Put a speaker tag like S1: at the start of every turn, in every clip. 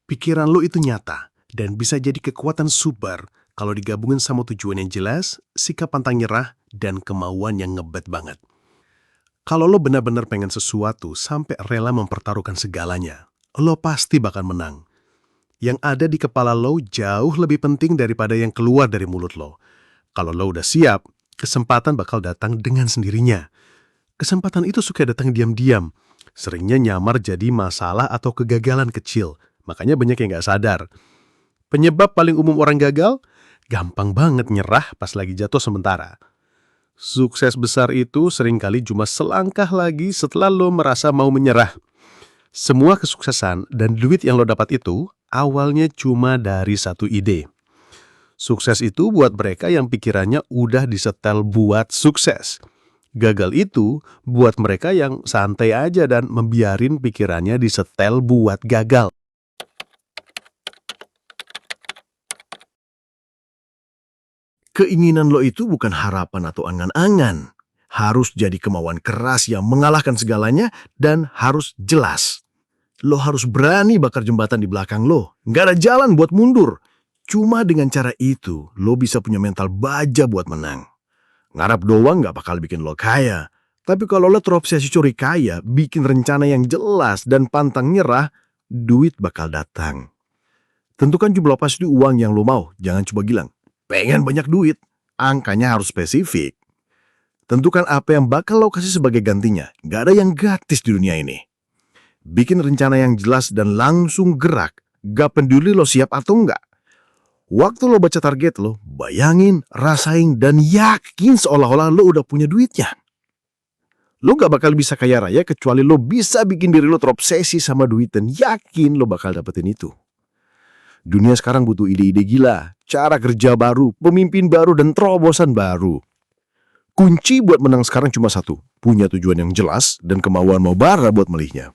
S1: Pikiran lo itu nyata dan bisa jadi kekuatan super kalau digabungin sama tujuan yang jelas, sikap pantang nyerah, dan kemauan yang ngebet banget. Kalau lo benar-benar pengen sesuatu sampai rela mempertaruhkan segalanya, lo pasti bakal menang. Yang ada di kepala lo jauh lebih penting daripada yang keluar dari mulut lo. Kalau lo udah siap, kesempatan bakal datang dengan sendirinya. Kesempatan itu suka datang diam-diam. Seringnya nyamar jadi masalah atau kegagalan kecil. Makanya banyak yang nggak sadar. Penyebab paling umum orang gagal, gampang banget nyerah pas lagi jatuh sementara. Sukses besar itu seringkali cuma selangkah lagi setelah lo merasa mau menyerah. Semua kesuksesan dan duit yang lo dapat itu awalnya cuma dari satu ide. Sukses itu buat mereka yang pikirannya udah disetel buat sukses. Gagal itu buat mereka yang santai aja dan membiarin pikirannya disetel buat gagal. Keinginan lo itu bukan harapan atau angan-angan. Harus jadi kemauan keras yang mengalahkan segalanya dan harus jelas. Lo harus berani bakar jembatan di belakang lo. Nggak ada jalan buat mundur. Cuma dengan cara itu, lo bisa punya mental baja buat menang. Ngarap doang nggak bakal bikin lo kaya. Tapi kalau lo terobsesi curi kaya, bikin rencana yang jelas dan pantang nyerah, duit bakal datang. Tentukan jumlah pasti uang yang lo mau. Jangan coba bilang, pengen banyak duit. Angkanya harus spesifik. Tentukan apa yang bakal lo kasih sebagai gantinya. Nggak ada yang gratis di dunia ini. Bikin rencana yang jelas dan langsung gerak. Gak peduli lo siap atau enggak. Waktu lo baca target lo, bayangin, rasain, dan yakin seolah-olah lo udah punya duitnya. Lo gak bakal bisa kaya raya kecuali lo bisa bikin diri lo terobsesi sama duit dan yakin lo bakal dapetin itu. Dunia sekarang butuh ide-ide gila, cara kerja baru, pemimpin baru, dan terobosan baru. Kunci buat menang sekarang cuma satu, punya tujuan yang jelas dan kemauan mau bara buat melihnya.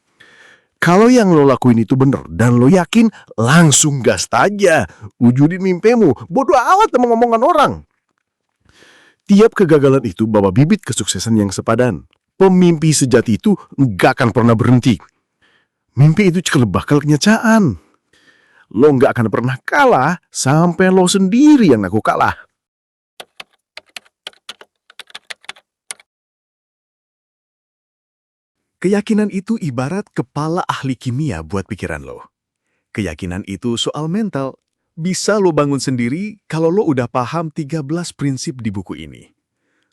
S1: Kalau yang lo lakuin itu bener dan lo yakin, langsung gas aja. Wujudin mimpimu, bodoh amat sama ngomongan orang. Tiap kegagalan itu bawa bibit kesuksesan yang sepadan. Pemimpi sejati itu nggak akan pernah berhenti. Mimpi itu cikal bakal kenyataan. Lo nggak akan pernah kalah sampai lo sendiri yang ngaku kalah. Keyakinan itu ibarat kepala ahli kimia buat pikiran lo. Keyakinan itu soal mental. Bisa lo bangun sendiri kalau lo udah paham 13 prinsip di buku ini.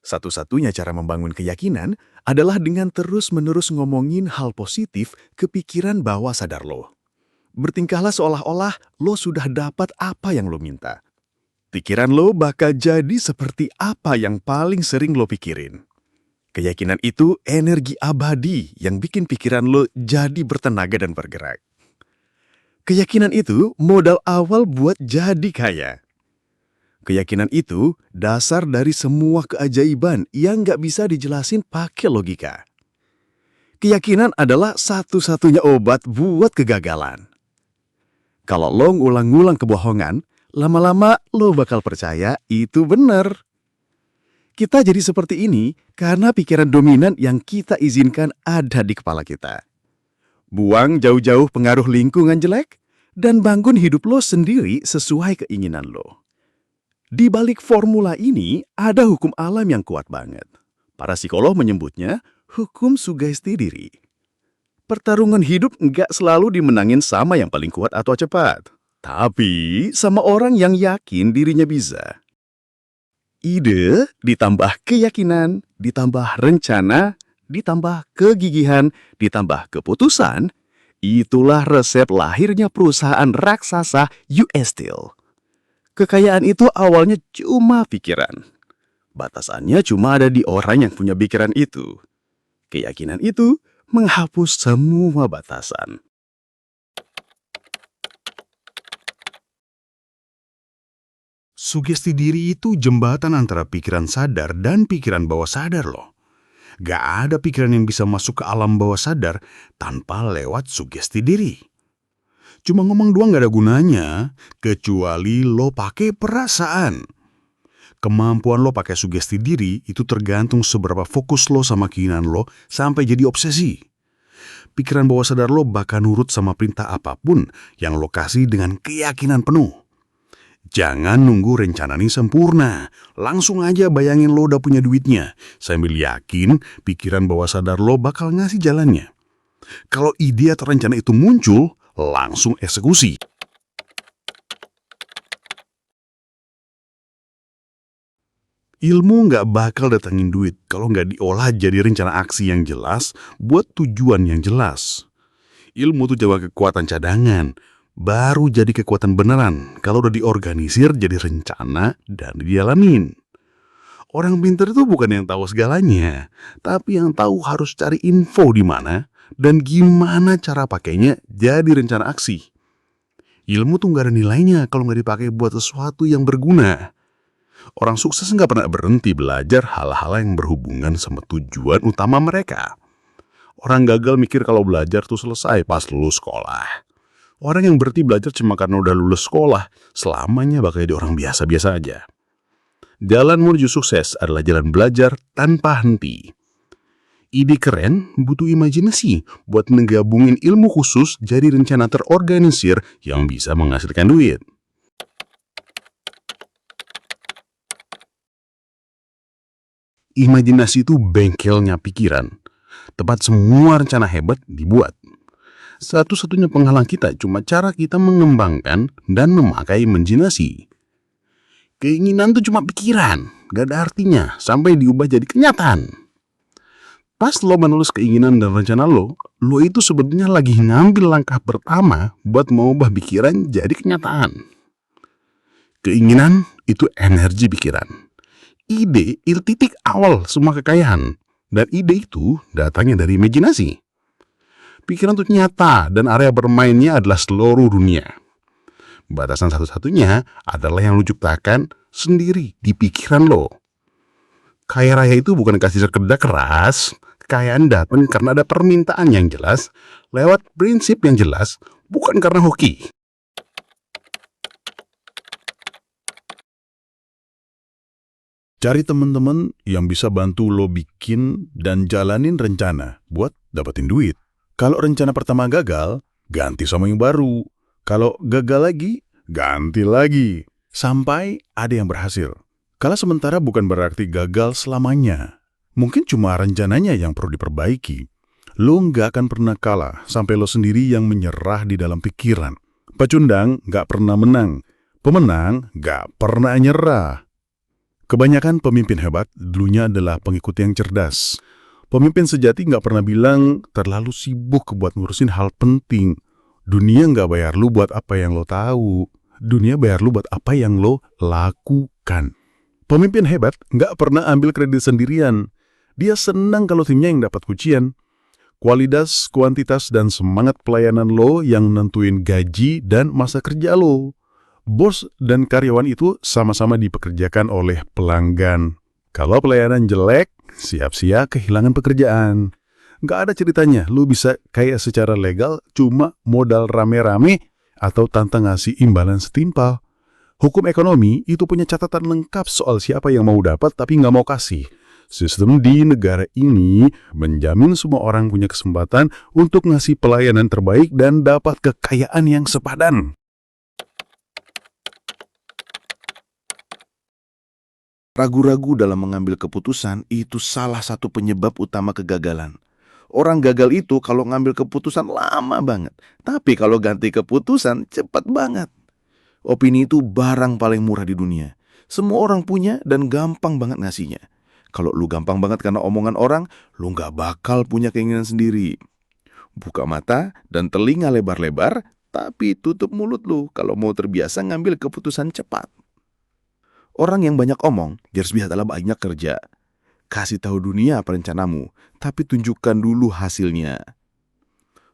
S1: Satu-satunya cara membangun keyakinan adalah dengan terus-menerus ngomongin hal positif ke pikiran bawah sadar lo. Bertingkahlah seolah-olah lo sudah dapat apa yang lo minta. Pikiran lo bakal jadi seperti apa yang paling sering lo pikirin. Keyakinan itu energi abadi yang bikin pikiran lo jadi bertenaga dan bergerak. Keyakinan itu modal awal buat jadi kaya. Keyakinan itu dasar dari semua keajaiban yang nggak bisa dijelasin pakai logika. Keyakinan adalah satu-satunya obat buat kegagalan. Kalau lo ngulang-ngulang kebohongan, lama-lama lo bakal percaya itu benar. Kita jadi seperti ini karena pikiran dominan yang kita izinkan ada di kepala kita. Buang jauh-jauh pengaruh lingkungan jelek dan bangun hidup lo sendiri sesuai keinginan lo. Di balik formula ini ada hukum alam yang kuat banget. Para psikolog menyebutnya hukum sugesti diri. Pertarungan hidup nggak selalu dimenangin sama yang paling kuat atau cepat. Tapi sama orang yang yakin dirinya bisa. Ide ditambah keyakinan, ditambah rencana, ditambah kegigihan, ditambah keputusan, itulah resep lahirnya perusahaan raksasa US Steel. Kekayaan itu awalnya cuma pikiran. Batasannya cuma ada di orang yang punya pikiran itu. Keyakinan itu menghapus semua batasan.
S2: Sugesti diri itu jembatan antara pikiran sadar dan pikiran bawah sadar loh. Gak ada pikiran yang bisa masuk ke alam bawah sadar tanpa lewat sugesti diri. Cuma ngomong doang gak ada gunanya, kecuali lo pakai perasaan. Kemampuan lo pakai sugesti diri itu tergantung seberapa fokus lo sama keinginan lo sampai jadi obsesi. pikiran bawah sadar lo bakal nurut sama perintah apapun yang lo kasih dengan keyakinan penuh. Jangan nunggu rencana ini sempurna. Langsung aja bayangin lo udah punya duitnya. Sambil yakin pikiran bawah sadar lo bakal ngasih jalannya. Kalau ide atau rencana itu muncul, langsung eksekusi. Ilmu nggak bakal datangin duit kalau nggak diolah jadi rencana aksi yang jelas buat tujuan yang jelas. Ilmu tuh jawa kekuatan cadangan, baru jadi kekuatan beneran kalau udah diorganisir jadi rencana dan dijalanin. Orang pintar itu bukan yang tahu segalanya, tapi yang tahu harus cari info di mana dan gimana cara pakainya jadi rencana aksi. Ilmu tuh nggak ada nilainya kalau nggak dipakai buat sesuatu yang berguna. Orang sukses nggak pernah berhenti belajar hal-hal yang berhubungan sama tujuan utama mereka. Orang gagal mikir kalau belajar tuh selesai pas lulus sekolah. Orang yang berhenti belajar cuma karena udah lulus sekolah, selamanya bakal jadi orang biasa-biasa aja. Jalan menuju sukses adalah jalan belajar tanpa henti. Ide keren butuh imajinasi buat menggabungin ilmu khusus jadi rencana terorganisir yang bisa menghasilkan duit. Imajinasi itu bengkelnya pikiran, tempat semua rencana hebat dibuat. Satu-satunya penghalang kita cuma cara kita mengembangkan dan memakai imajinasi. Keinginan itu cuma pikiran, gak ada artinya sampai diubah jadi kenyataan. Pas lo menulis keinginan dan rencana lo itu sebenarnya lagi ngambil langkah pertama buat mengubah pikiran jadi kenyataan. Keinginan itu energi pikiran. Ide itu titik awal semua kekayaan, dan ide itu datangnya dari imajinasi. Pikiran itu nyata dan area bermainnya adalah seluruh dunia. Batasan satu-satunya adalah yang lo ciptakan sendiri di pikiran lo. Kaya raya itu bukan kasih kerja keras, kekayaan datang karena ada permintaan yang jelas, lewat prinsip yang jelas, bukan karena hoki. Cari teman-teman yang bisa bantu lo bikin dan jalanin rencana buat dapetin duit. Kalau rencana pertama gagal, ganti sama yang baru. Kalau gagal lagi, ganti lagi. Sampai ada yang berhasil. Kalah sementara bukan berarti gagal selamanya. Mungkin cuma rencananya yang perlu diperbaiki. Lo nggak akan pernah kalah sampai lo sendiri yang menyerah di dalam pikiran. Pecundang nggak pernah menang. Pemenang nggak pernah nyerah. Kebanyakan pemimpin hebat dulunya adalah pengikut yang cerdas. Pemimpin sejati nggak pernah bilang terlalu sibuk buat ngurusin hal penting. Dunia nggak bayar lu buat apa yang lo tahu. Dunia bayar lu buat apa yang lo lakukan. Pemimpin hebat nggak pernah ambil kredit sendirian. Dia senang kalau timnya yang dapat pujian. Kualitas, kuantitas, dan semangat pelayanan lo yang nentuin gaji dan masa kerja lo. Bos dan karyawan itu sama-sama dipekerjakan oleh pelanggan. Kalau pelayanan jelek, siap-siap kehilangan pekerjaan. Nggak ada ceritanya, lu bisa kaya secara legal cuma modal rame-rame atau tanpa ngasih imbalan setimpal. Hukum ekonomi itu punya catatan lengkap soal siapa yang mau dapat tapi nggak mau kasih. Sistem di negara ini menjamin semua orang punya kesempatan untuk ngasih pelayanan terbaik dan dapat kekayaan yang sepadan.
S3: Ragu-ragu dalam mengambil keputusan itu salah satu penyebab utama kegagalan. Orang gagal itu kalau ngambil keputusan lama banget, tapi kalau ganti keputusan cepat banget. Opini itu barang paling murah di dunia. Semua orang punya dan gampang banget ngasihnya. Kalau lu gampang banget karena omongan orang, lu gak bakal punya keinginan sendiri. Buka mata dan telinga lebar-lebar, tapi tutup mulut lu kalau mau terbiasa ngambil keputusan cepat. Orang yang banyak omong, harus biasalah banyak kerja. Kasih tahu dunia apa rencanamu, tapi tunjukkan dulu hasilnya.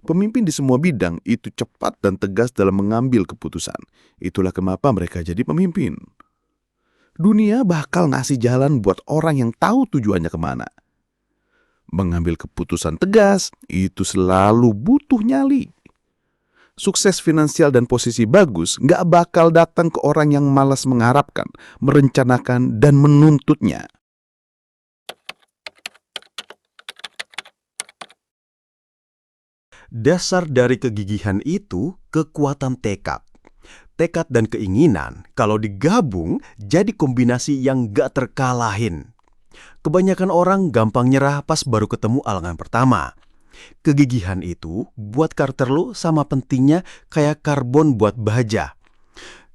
S3: Pemimpin di semua bidang itu cepat dan tegas dalam mengambil keputusan. Itulah kenapa mereka jadi pemimpin. Dunia bakal ngasih jalan buat orang yang tahu tujuannya kemana. Mengambil keputusan tegas itu selalu butuh nyali. Sukses finansial dan posisi bagus nggak bakal datang ke orang yang malas mengharapkan, merencanakan, dan menuntutnya.
S4: Dasar dari kegigihan itu kekuatan tekad. Tekad dan keinginan kalau digabung jadi kombinasi yang gak terkalahin. Kebanyakan orang gampang nyerah pas baru ketemu alangan pertama. Kegigihan itu buat karakter lo sama pentingnya kayak karbon buat baja.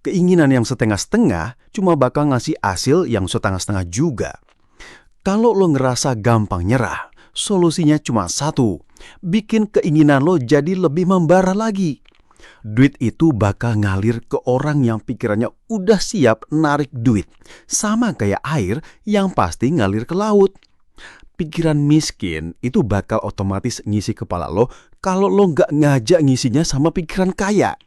S4: Keinginan yang setengah-setengah cuma bakal ngasih hasil yang setengah-setengah juga. Kalau lo ngerasa gampang nyerah, solusinya cuma satu. Bikin keinginan lo jadi lebih membara lagi. Duit itu bakal ngalir ke orang yang pikirannya udah siap narik duit. Sama kayak air yang pasti ngalir ke laut. Pikiran miskin itu bakal otomatis ngisi kepala lo kalau lo nggak ngajak ngisinya sama pikiran kaya.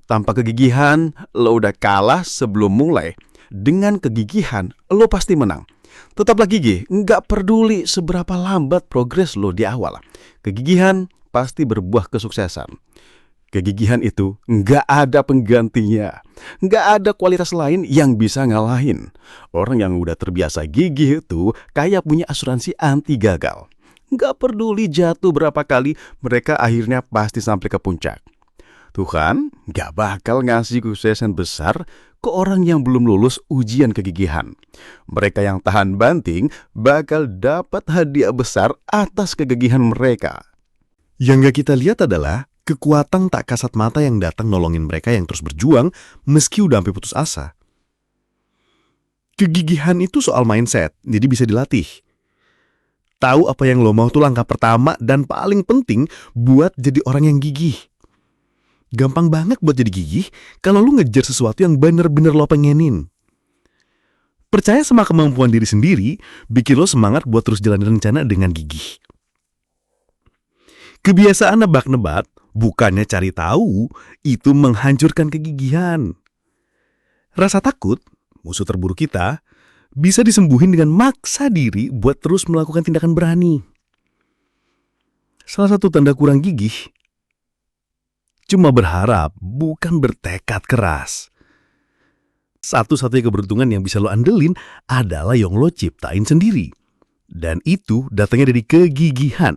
S4: Tanpa kegigihan, lo udah kalah sebelum mulai. Dengan kegigihan, lo pasti menang. Tetaplah gigih, nggak peduli seberapa lambat progres lo di awal. Kegigihan pasti berbuah kesuksesan. Kegigihan itu nggak ada penggantinya. Nggak ada kualitas lain yang bisa ngalahin. Orang yang udah terbiasa gigih itu kayak punya asuransi anti gagal. Nggak peduli jatuh berapa kali, mereka akhirnya pasti sampai ke puncak. Tuhan nggak bakal ngasih kesuksesan besar ke orang yang belum lulus ujian kegigihan. Mereka yang tahan banting bakal dapat hadiah besar atas kegigihan mereka.
S1: Yang gak kita lihat adalah kekuatan tak kasat mata yang datang nolongin mereka yang terus berjuang meski udah sampai putus asa. Kegigihan itu soal mindset, jadi bisa dilatih. Tahu apa yang lo mau tuh langkah pertama dan paling penting buat jadi orang yang gigih. Gampang banget buat jadi gigih kalau lo ngejar sesuatu yang bener-bener lo pengenin. Percaya sama kemampuan diri sendiri, bikin lo semangat buat terus jalanin rencana dengan gigih. Kebiasaan nebak-nebak, bukannya cari tahu, itu menghancurkan kegigihan. Rasa takut, musuh terburuk kita, bisa disembuhin dengan maksa diri buat terus melakukan tindakan berani. Salah satu tanda kurang gigih, cuma berharap, bukan bertekad keras. Satu-satunya keberuntungan yang bisa lo andelin adalah yang lo ciptain sendiri. Dan itu datangnya dari kegigihan.